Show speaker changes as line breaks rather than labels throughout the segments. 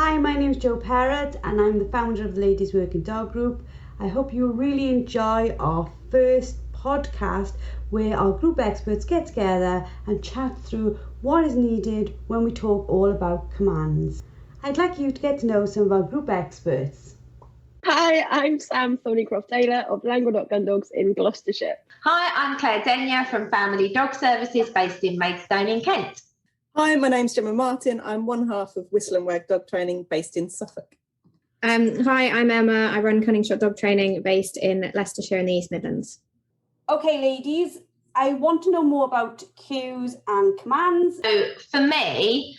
Hi, my name is Jo Perrott and I'm the founder of the Ladies Working Dog Group. I hope you really enjoy our first podcast where our group experts get together and chat through what is needed when we talk all about commands. I'd like you to get to know some of our group experts.
Hi, I'm Sam Thorneycroft-Taylor of Languedoc Gun Dogs in Gloucestershire.
Hi, I'm Claire Denyer from Family Dog Services based in Maidstone in Kent.
Hi, my name's Jemma Martin. I'm one half of Whistle and Wag Dog Training based in Suffolk.
Hi, I'm Emma. I run Cunning Shot Dog Training based in Leicestershire in the East Midlands.
Okay, ladies, I want to know more about cues and commands.
So for me,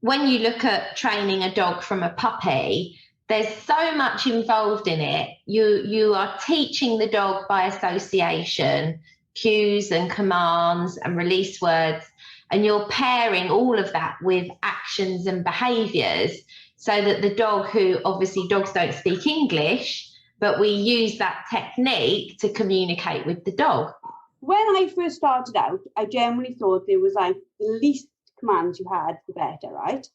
when you look at training a dog from a puppy, there's so much involved in it. You are teaching the dog by association, cues and commands and release words, and you're pairing all of that with actions and behaviours so that the dog, who obviously dogs don't speak English, but we use that technique to communicate with the dog.
When I first started out, I generally thought there was like the least commands you had, the better, right?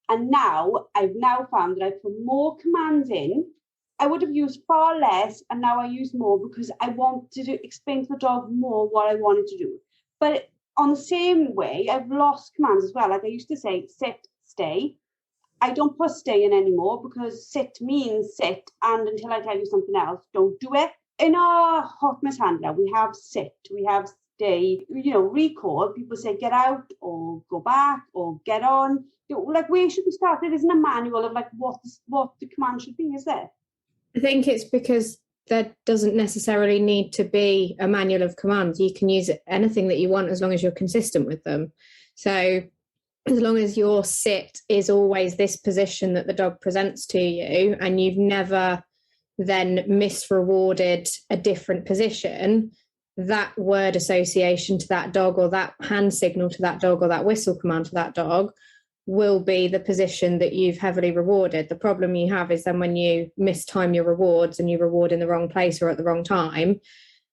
And now I've found that I put more commands in. I would have used far less, and now I use more because I want to explain to the dog more what I wanted to do. But on the same way, I've lost commands as well. Like I used to say, sit, stay. I don't put stay in anymore because sit means sit, and until I tell you something else, don't do it. In our hot mishandler, we have sit, we have stay, recall. People say get out or go back or get on. Like where should we start? There isn't a manual of like what the command should be, is there?
I think it's because there doesn't necessarily need to be a manual of commands. You can use anything that you want as long as you're consistent with them. So as long as your sit is always this position that the dog presents to you and you've never then misrewarded a different position, that word association to that dog or that hand signal to that dog or that whistle command to that dog will be the position that you've heavily rewarded. The problem you have is then when you mistime your rewards and you reward in the wrong place or at the wrong time,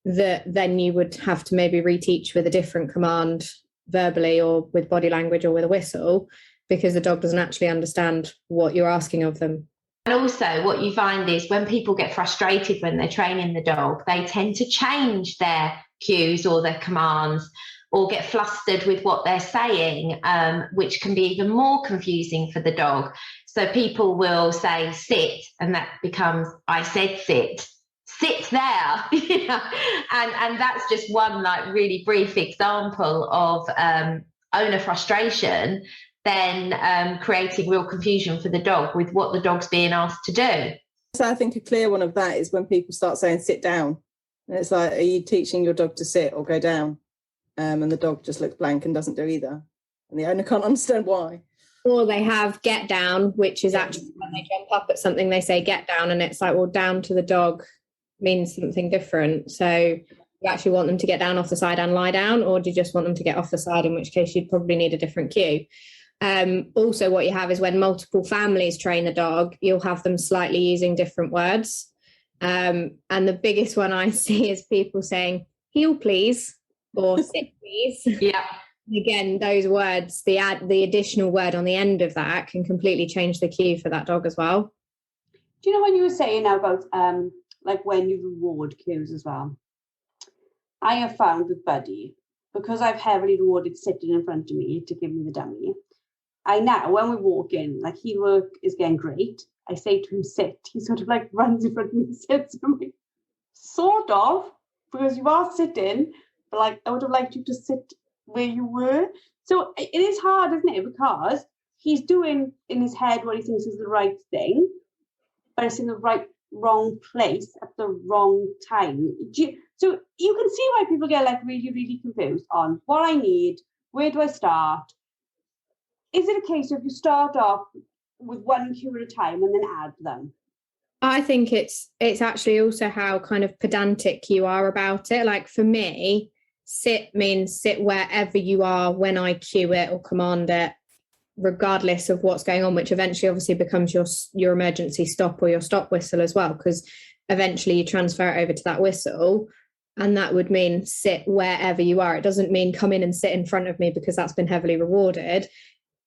that then you would have to maybe reteach with a different command verbally or with body language or with a whistle because the dog doesn't actually understand what you're asking of them.
And also what you find is when people get frustrated when they're training the dog, they tend to change their cues or their commands or get flustered with what they're saying, which can be even more confusing for the dog. So people will say sit, and that becomes I said sit there, and that's just one like really brief example of owner frustration, then creating real confusion for the dog with what the dog's being asked to do.
So I think a clear one of that is when people start saying sit down. And it's like, are you teaching your dog to sit or go down? And the dog just looks blank and doesn't do either. And the owner can't understand why.
Or they have get down, which is actually when they jump up at something, they say get down. And it's like, well, down to the dog means something different. So you actually want them to get down off the side and lie down, or do you just want them to get off the side, in which case you'd probably need a different cue. Also, what you have is when multiple families train the dog, you'll have them slightly using different words. And the biggest one I see is people saying, heel, please, or sit, please.
Yeah.
Again, those words, the additional word on the end of that can completely change the cue for that dog as well.
Do you know when you were saying now about like when you reward cues as well? I have found with Buddy, because I've heavily rewarded sitting in front of me to give me the dummy, I now, when we walk in, like heel work is getting great. I say to him, sit. He sort of like runs in front of me and sits. And I'm like, sort of, because you are sitting, but like I would have liked you to sit where you were. So it is hard, isn't it? Because he's doing in his head what he thinks is the right thing, but it's in the wrong place at the wrong time. So you can see why people get like really, really confused on what I need, where do I start? Is it a case of you start off with one cue at a time and then add them?
I think it's actually also how kind of pedantic you are about it. Like for me, sit means sit wherever you are when I cue it or command it, regardless of what's going on, which eventually obviously becomes your emergency stop or your stop whistle as well, because eventually you transfer it over to that whistle. And that would mean sit wherever you are. It doesn't mean come in and sit in front of me because that's been heavily rewarded.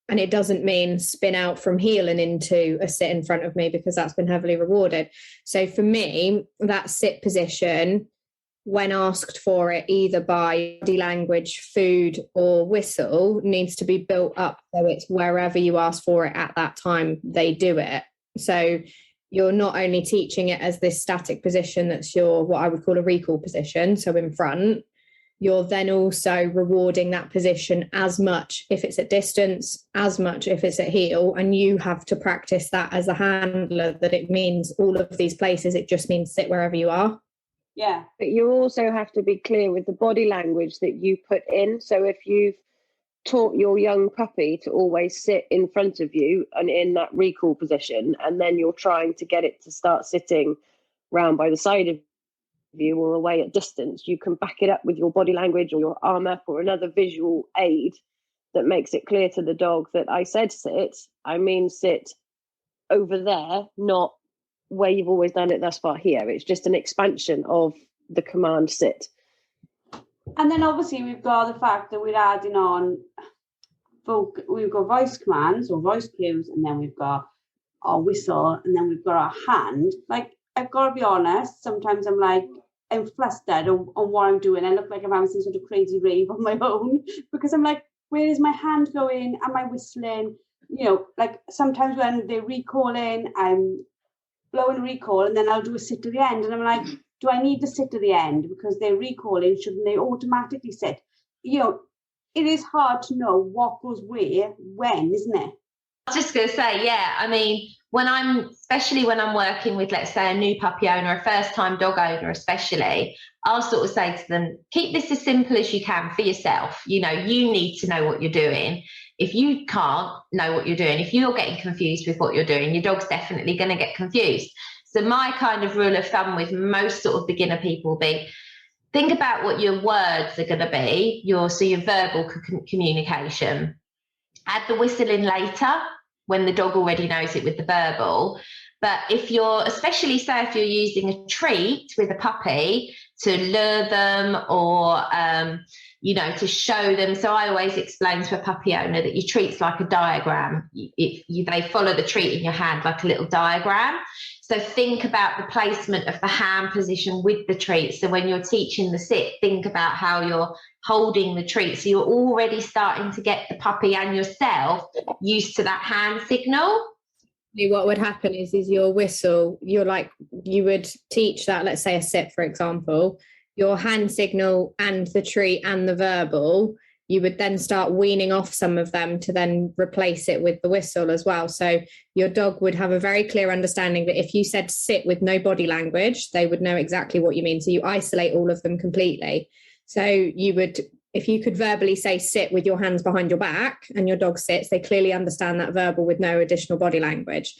And it doesn't mean spin out from heel and into a sit in front of me, because that's been heavily rewarded. So for me, that sit position, when asked for it, either by body language, food, or whistle, needs to be built up so it's wherever you ask for it at that time, they do it. So you're not only teaching it as this static position that's your, what I would call a recall position, so in front, you're then also rewarding that position as much if it's at distance, as much if it's at heel, and you have to practice that as a handler, that it means all of these places, it just means sit wherever you are.
Yeah.
But you also have to be clear with the body language that you put in. So if you've taught your young puppy to always sit in front of you and in that recall position, and then you're trying to get it to start sitting round by the side of you or away at distance, you can back it up with your body language or your arm up or another visual aid that makes it clear to the dog that I said sit, I mean sit over there, not where you've always done it thus far here. It's just an expansion of the command sit.
And then obviously we've got the fact that we're adding on, we've got voice commands or voice cues, and then we've got our whistle, and then we've got our hand. Like, I've got to be honest, sometimes I'm flustered on what I'm doing. I look like I'm having some sort of crazy rave on my own, because I'm like, where is my hand going? Am I whistling? You know, like sometimes when they're recalling, I'm blowing a recall, and then I'll do a sit to the end, and I'm like, do I need to sit to the end because they're recalling? Shouldn't they automatically sit? You know, it is hard to know what goes where, when, isn't it?
I was just going to say, yeah, I mean, especially when I'm working with, let's say, a new puppy owner, a first-time dog owner especially, I'll sort of say to them, keep this as simple as you can for yourself. You know, you need to know what you're doing. If you can't know what you're doing, if you're getting confused with what you're doing, your dog's definitely going to get confused. So my kind of rule of thumb with most sort of beginner people will be, think about what your words are going to be, your verbal communication. Add the whistle in later when the dog already knows it with the verbal. But if you're, especially say if you're using a treat with a puppy to lure them or, you know, to show them. So I always explain to a puppy owner that your treat's like a diagram. They follow the treat in your hand like a little diagram. So think about the placement of the hand position with the treat. So when you're teaching the sit, think about how you're holding the treat. So you're already starting to get the puppy and yourself used to that hand signal.
What would happen is your whistle, you would teach that, let's say a sit, for example, your hand signal and the treat and the verbal, you would then start weaning off some of them to then replace it with the whistle as well. So your dog would have a very clear understanding that if you said sit with no body language, they would know exactly what you mean. So you isolate all of them completely. So you would, if you could verbally say sit with your hands behind your back and your dog sits, they clearly understand that verbal with no additional body language.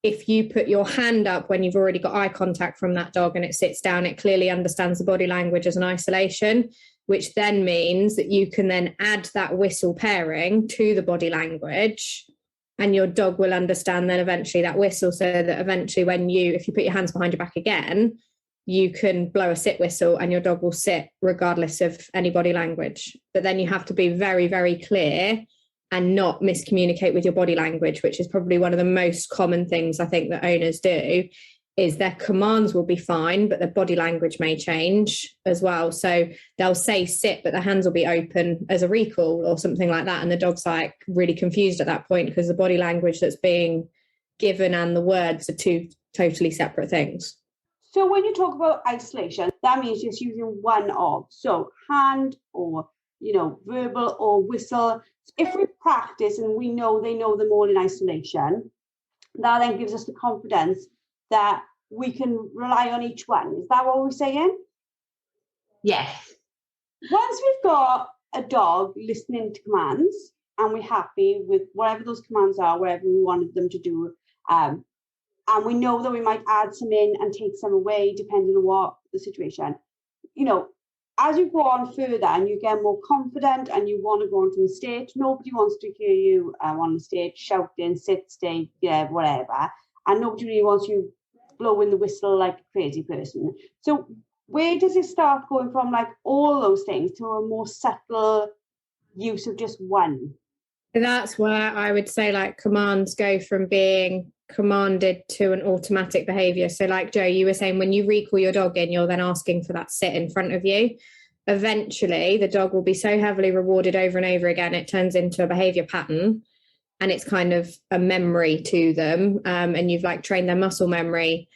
If you put your hand up when you've already got eye contact from that dog and it sits down, it clearly understands the body language as an isolation, which then means that you can then add that whistle pairing to the body language, and your dog will understand then eventually that whistle, so that eventually if you put your hands behind your back again, you can blow a sit whistle and your dog will sit regardless of any body language. But then you have to be very, very clear and not miscommunicate with your body language, which is probably one of the most common things I think that owners do, is their commands will be fine, but their body language may change as well. So they'll say sit, but their hands will be open as a recall or something like that. And the dog's like really confused at that point because the body language that's being given and the words are two totally separate things.
So when you talk about isolation, that means just using one of, so hand or, you know, verbal or whistle. If we practice and we know they know them all in isolation, that then gives us the confidence that we can rely on each one. Is that what we're saying?
Yes.
Once we've got a dog listening to commands and we're happy with whatever those commands are, whatever we wanted them to do, and we know that we might add some in and take some away depending on what the situation, you know, as you go on further and you get more confident and you want to go onto the stage, nobody wants to hear you on the stage shouting, sit, stay, yeah, whatever. And nobody really wants you blowing the whistle like a crazy person. So where does it start going from like all those things to a more subtle use of just one?
That's where I would say like commands go from being commanded to an automatic behavior. So like Joe, you were saying when you recall your dog in, you're then asking for that sit in front of you. Eventually the dog will be so heavily rewarded over and over again, it turns into a behavior pattern, and it's kind of a memory to them. And you've like trained their muscle memory.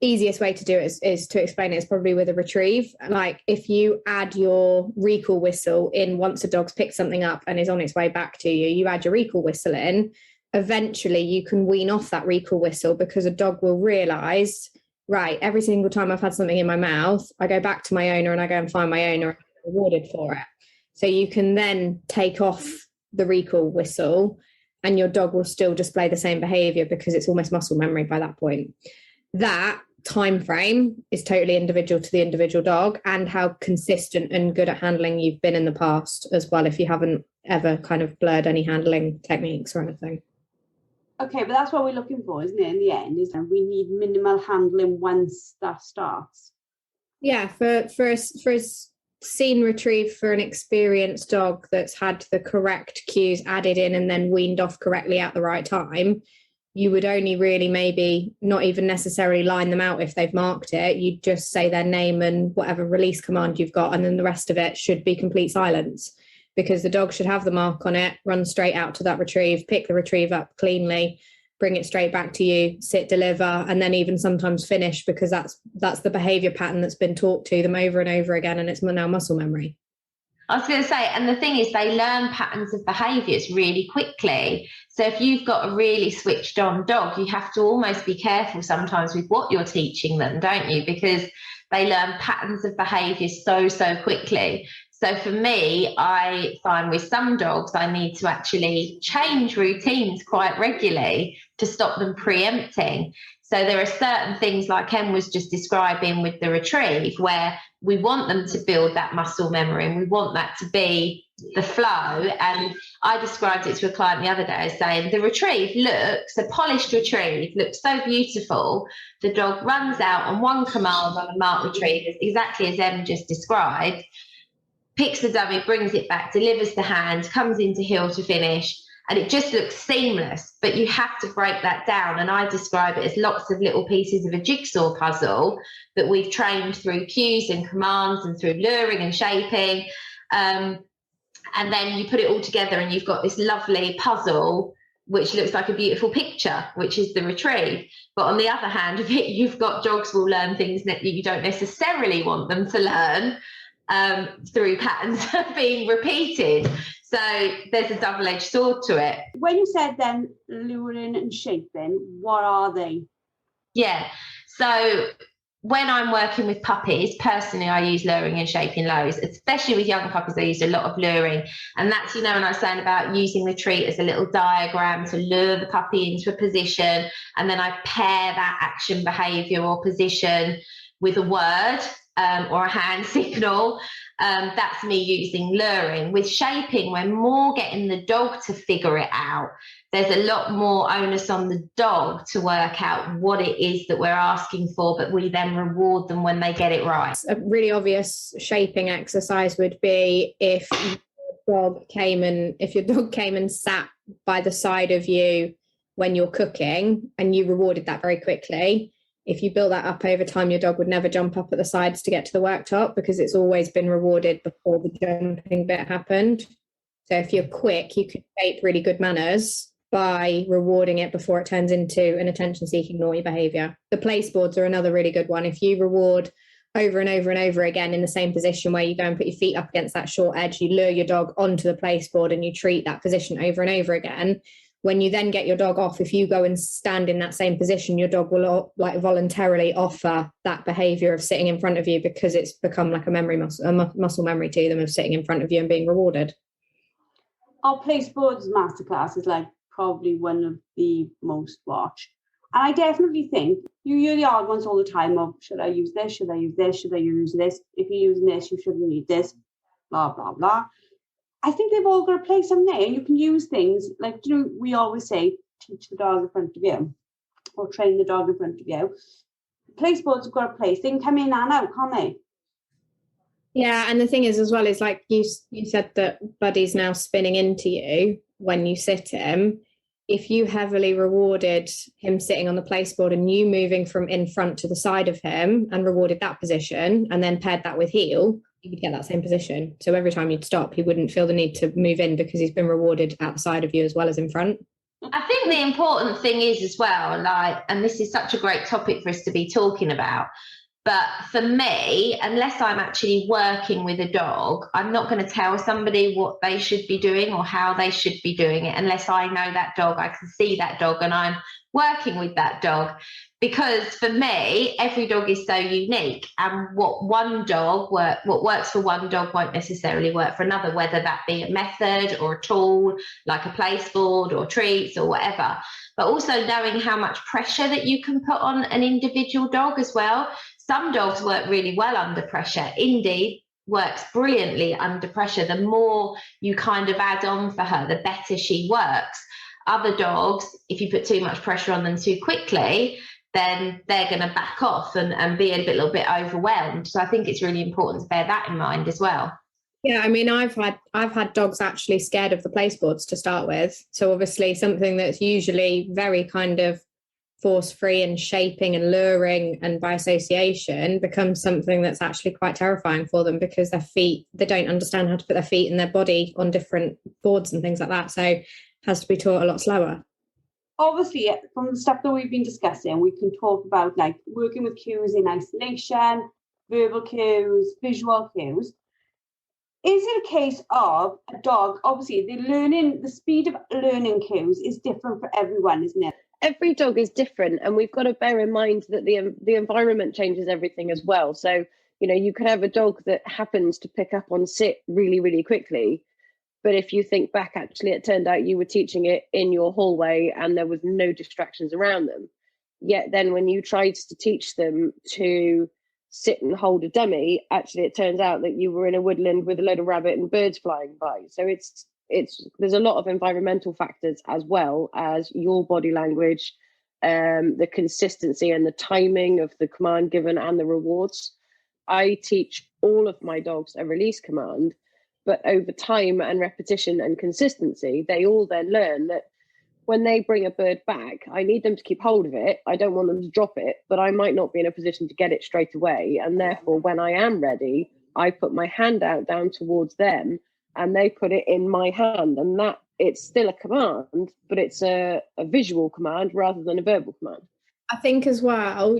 Easiest way to do it is to explain it is probably with a retrieve. Like if you add your recall whistle in once a dog's picked something up and is on its way back to you, you add your recall whistle in, eventually you can wean off that recall whistle, because a dog will realize, right, every single time I've had something in my mouth, I go back to my owner and I go and find my owner and I'm rewarded for it. So you can then take off the recall whistle and your dog will still display the same behavior because it's almost muscle memory by that point. That time frame is totally individual to the individual dog, and how consistent and good at handling you've been in the past as well, if you haven't ever kind of blurred any handling techniques or anything.
Okay, but that's what we're looking for, isn't it? In the end, is that we need minimal handling once that starts. Yeah,
for a scene retrieve for an experienced dog that's had the correct cues added in and then weaned off correctly at the right time, you would only really maybe not even necessarily line them out if they've marked it. You'd just say their name and whatever release command you've got, and then the rest of it should be complete silence, because the dog should have the mark on it, run straight out to that retrieve, pick the retrieve up cleanly, bring it straight back to you, sit, deliver, and then even sometimes finish, because that's the behavior pattern that's been taught to them over and over again, and it's now muscle memory.
I was going to say, and the thing is, they learn patterns of behaviours really quickly. So if you've got a really switched on dog, you have to almost be careful sometimes with what you're teaching them, don't you? Because they learn patterns of behaviour so quickly. So for me, I find with some dogs, I need to actually change routines quite regularly to stop them preempting. So there are certain things like Em was just describing with the retrieve, where we want them to build that muscle memory and we want that to be the flow. And I described it to a client the other day as saying, the retrieve looks, a polished retrieve looks so beautiful. The dog runs out on one command on a marked retrieve, exactly as Em just described, picks the dummy, brings it back, delivers the hand, comes into heel to finish, and it just looks seamless. But you have to break that down, and I describe it as lots of little pieces of a jigsaw puzzle that we've trained through cues and commands and through luring and shaping, and then you put it all together and you've got this lovely puzzle which looks like a beautiful picture, which is the retrieve. But on the other hand of it, you've got dogs will learn things that you don't necessarily want them to learn, through patterns being repeated. So there's a double-edged sword to it.
When you said then luring and shaping, what are they?
Yeah, so when I'm working with puppies, personally, I use luring and shaping loads, especially with young puppies. I use a lot of luring. And that's, when I was saying about using the treat as a little diagram to lure the puppy into a position, and then I pair that action behaviour or position with a word, or a hand signal. That's me using luring. With shaping, we're more getting the dog to figure it out. There's a lot more onus on the dog to work out what it is that we're asking for, but we then reward them when they get it right.
A really obvious shaping exercise would be if your dog came and sat by the side of you when you're cooking and you rewarded that very quickly. If you build that up over time, your dog would never jump up at the sides to get to the worktop, because it's always been rewarded before the jumping bit happened. So if you're quick, you could shape really good manners by rewarding it before it turns into an attention-seeking naughty behaviour. The place boards are another really good one. If you reward over and over and over again in the same position, where you go and put your feet up against that short edge, you lure your dog onto the place board and you treat that position over and over again. When you then get your dog off, if you go and stand in that same position, your dog will voluntarily offer that behaviour of sitting in front of you, because it's become like a muscle memory to them of sitting in front of you and being rewarded.
Our place boards masterclass is probably one of the most watched. And I definitely think you hear the odd ones all the time of, should I use this? Should I use this? Should I use this? If you're using this, you shouldn't need this, blah, blah, blah. I think they've all got a place in there, and you can use things we always say, teach the dog in front of you, or train the dog in front of you. Place boards have got a place. They can come in and out, can't they?
Yeah, and the thing is as well is like you said that Buddy's now spinning into you when you sit him. If you heavily rewarded him sitting on the placeboard and you moving from in front to the side of him and rewarded that position and then paired that with heel, you would get that same position. So every time you'd stop, he wouldn't feel the need to move in because he's been rewarded at the side of you as well as in front.
I think the important thing is as well, like, and this is such a great topic for us to be talking about, but for me, unless I'm actually working with a dog, I'm not going to tell somebody what they should be doing or how they should be doing it unless I know that dog, I can see that dog and I'm working with that dog. Because for me, every dog is so unique, and what works for one dog won't necessarily work for another, whether that be a method or a tool like a placeboard or treats or whatever. But also knowing how much pressure that you can put on an individual dog as well. Some dogs work really well under pressure. Indy works brilliantly under pressure. The more you kind of add on for her, the better she works. Other dogs, if you put too much pressure on them too quickly, then they're going to back off and be a little bit overwhelmed. So I think it's really important to bear that in mind as well.
Yeah, I mean, I've had dogs actually scared of the placeboards to start with. So obviously something that's usually very kind of force-free and shaping and luring and by association becomes something that's actually quite terrifying for them because their feet, they don't understand how to put their feet and their body on different boards and things like that. So it has to be taught a lot slower.
Obviously, from the stuff that we've been discussing, we can talk about like working with cues in isolation, verbal cues, visual cues. Is it a case of a dog, obviously the speed of learning cues is different for everyone, isn't it?
Every dog is different, and we've got to bear in mind that the environment changes everything as well. So, you could have a dog that happens to pick up on sit really, really quickly. But if you think back, actually, it turned out you were teaching it in your hallway and there was no distractions around them. Yet then when you tried to teach them to sit and hold a dummy, actually, it turns out that you were in a woodland with a load of rabbit and birds flying by. So there's a lot of environmental factors as well as your body language, the consistency and the timing of the command given and the rewards. I teach all of my dogs a release command, but over time and repetition and consistency, they all then learn that when they bring a bird back, I need them to keep hold of it. I don't want them to drop it, but I might not be in a position to get it straight away. And therefore, when I am ready, I put my hand out down towards them and they put it in my hand. And that it's still a command, but it's a visual command rather than a verbal command.
I think as well,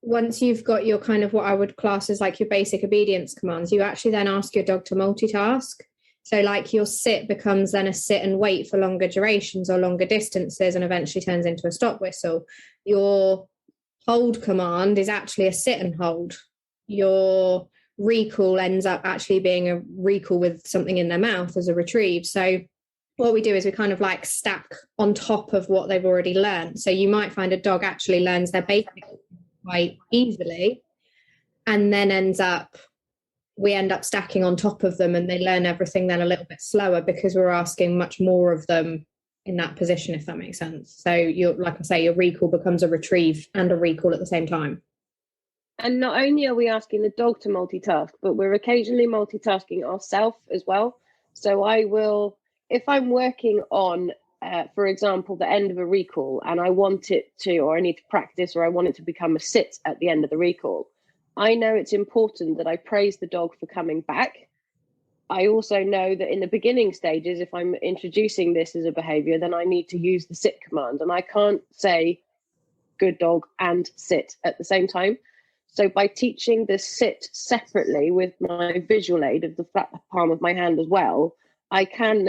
once you've got your kind of what I would class as like your basic obedience commands, you actually then ask your dog to multitask. So like your sit becomes then a sit and wait for longer durations or longer distances and eventually turns into a stop whistle. Your hold command is actually a sit and hold. Your recall ends up actually being a recall with something in their mouth as a retrieve. So what we do is we kind of like stack on top of what they've already learned. So you might find a dog actually learns their basic quite easily and then we end up stacking on top of them and they learn everything then a little bit slower because we're asking much more of them in that position, if that makes sense. So like I say, your recall becomes a retrieve and a recall at the same time.
And not only are we asking the dog to multitask, but we're occasionally multitasking ourselves as well. So I will, if I'm working on for example, the end of a recall and I want it to, or I need to practice, or I want it to become a sit at the end of the recall, I know it's important that I praise the dog for coming back. I also know that in the beginning stages, if I'm introducing this as a behavior, then I need to use the sit command and I can't say good dog and sit at the same time. So by teaching the sit separately with my visual aid of the flat palm of my hand as well, I can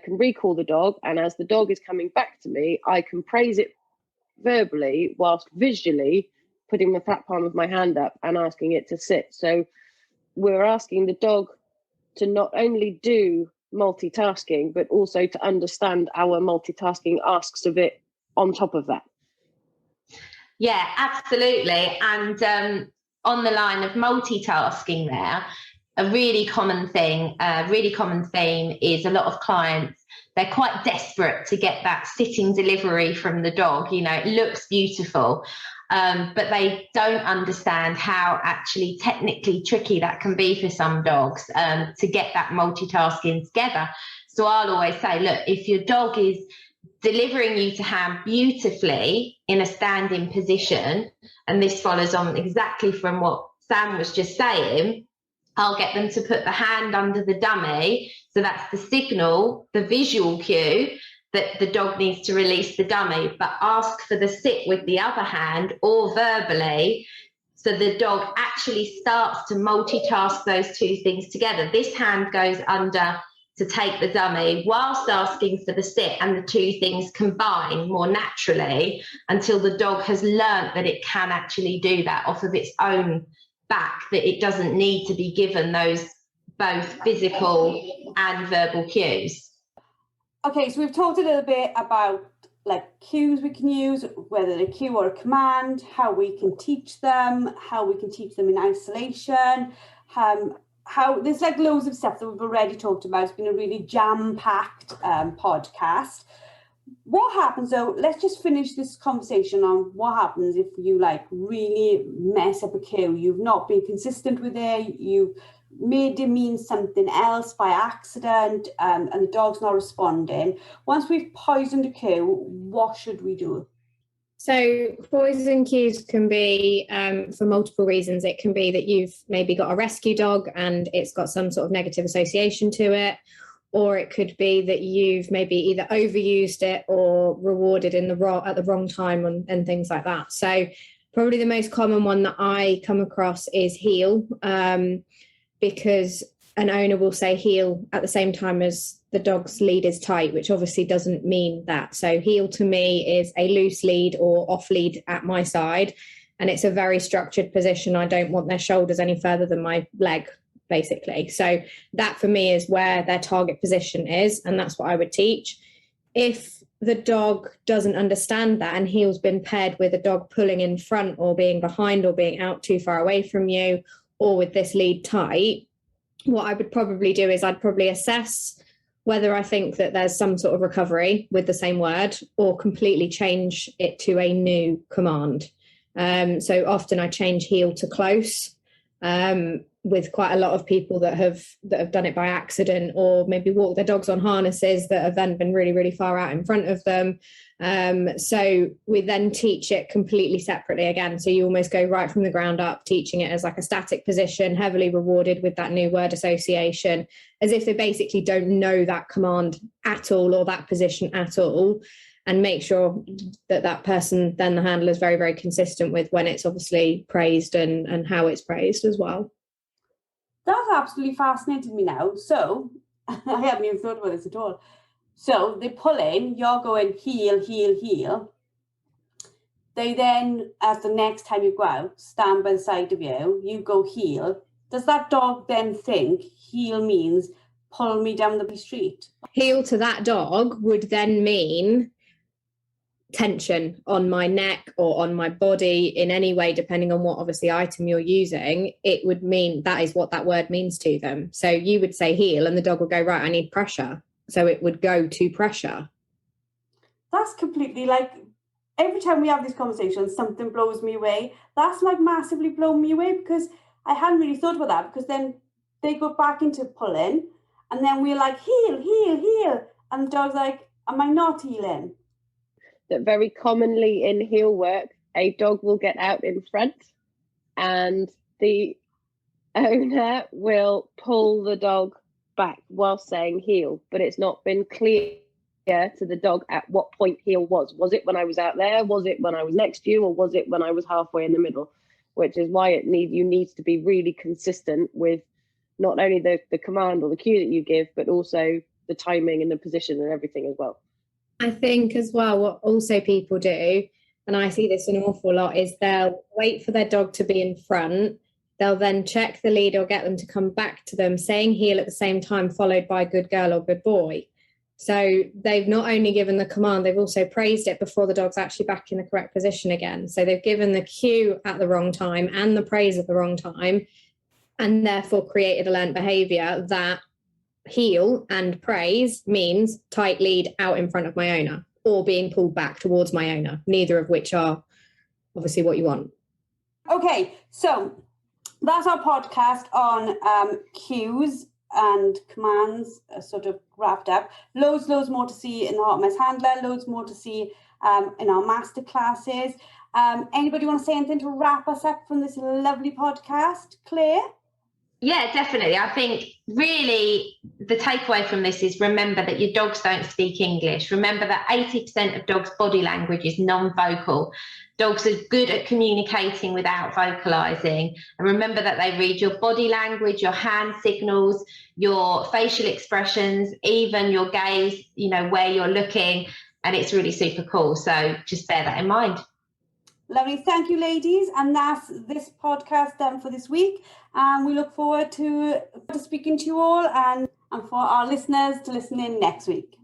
recall the dog, and as the dog is coming back to me, I can praise it verbally whilst visually putting the flat palm of my hand up and asking it to sit. So we're asking the dog to not only do multitasking, but also to understand our multitasking asks of it on top of that.
Yeah, absolutely. And on the line of multitasking there, a really common theme is a lot of clients, they're quite desperate to get that sitting delivery from the dog. It looks beautiful. but they don't understand how actually technically tricky that can be for some dogs to get that multitasking together. So I'll always say, look, if your dog is delivering you to hand beautifully in a standing position, and this follows on exactly from what Sam was just saying, I'll get them to put the hand under the dummy. So that's the signal, the visual cue that the dog needs to release the dummy, but ask for the sit with the other hand or verbally. So the dog actually starts to multitask those two things together. This hand goes under to take the dummy whilst asking for the sit, and the two things combine more naturally until the dog has learnt that it can actually do that off of its own back, that it doesn't need to be given those both physical and verbal cues.
Okay, so we've talked a little bit about like cues we can use, whether a cue or a command, how we can teach them, in isolation, how there's like loads of stuff that we've already talked about. It's been a really jam-packed podcast. What happens though, let's just finish this conversation on what happens if you like really mess up a cue. You've not been consistent with it, you made it mean something else by accident, and the dog's not responding. Once we've poisoned a cue, what should we do?
So poison cues can be for multiple reasons. It can be that you've maybe got a rescue dog and it's got some sort of negative association to it, or it could be that you've maybe either overused it or rewarded at the wrong time and things like that. So probably the most common one that I come across is heel, because an owner will say heel at the same time as the dog's lead is tight, which obviously doesn't mean that. So heel to me is a loose lead or off lead at my side, and it's a very structured position. I don't want their shoulders any further than my leg, basically. So that for me is where their target position is, and that's what I would teach. If the dog doesn't understand that and heel's been paired with a dog pulling in front or being behind or being out too far away from you, or with this lead tight, what I would probably do is I'd probably assess whether I think that there's some sort of recovery with the same word, or completely change it to a new command. So often I change heel to close, with quite a lot of people that have done it by accident, or maybe walk their dogs on harnesses that have then been really, really far out in front of them. So we then teach it completely separately again. So you almost go right from the ground up, teaching it as like a static position, heavily rewarded with that new word association, as if they basically don't know that command at all or that position at all, and make sure that that person, then the handler, is very, very consistent with when it's obviously praised and how it's praised as well.
That's absolutely fascinating me now. So I haven't even thought about this at all. So they pull in, you're going heel, heel, heel. They then, as the next time you go out, stand by the side of you, you go heel. Does that dog then think heel means pull me down the street?
Heel to that dog would then mean tension on my neck or on my body in any way, depending on what obviously item you're using. It would mean that is what that word means to them. So you would say heel and the dog would go, right, I need pressure. So it would go to pressure.
That's completely like, every time we have these conversations, something blows me away. That's like massively blown me away, because I hadn't really thought about that, because then they go back into pulling and then we're like heel, heel, heel. And the dog's like, am I not heeling?
That very commonly in heel work, a dog will get out in front and the owner will pull the dog back while saying heel, but it's not been clear to the dog at what point heel was. Was it when I was out there? Was it when I was next to you? Or was it when I was halfway in the middle? Which is why you need to be really consistent with not only the command or the cue that you give, but also the timing and the position and everything as well.
I think as well, what also people do, and I see this an awful lot, is they'll wait for their dog to be in front. They'll then check the lead or get them to come back to them saying heel at the same time, followed by good girl or good boy. So they've not only given the command, they've also praised it before the dog's actually back in the correct position again. So they've given the cue at the wrong time and the praise at the wrong time, and therefore created a learned behavior that heel and praise means tight lead out in front of my owner or being pulled back towards my owner, neither of which are obviously what you want.
Okay, so that's our podcast on cues and commands, sort of wrapped up. Loads more to see in the Hot Mess Handler, loads more to see in our master classes. Anybody want to say anything to wrap us up from this lovely podcast? Claire?
Yeah, definitely. I think really the takeaway from this is remember that your dogs don't speak English. Remember that 80% of dogs' body language is non-vocal. Dogs are good at communicating without vocalizing. And remember that they read your body language, your hand signals, your facial expressions, even your gaze, you know, where you're looking. And it's really super cool. So just bear that in mind.
Lovely. Thank you, ladies. And that's this podcast done for this week. We look forward to speaking to you all and for our listeners to listen in next week.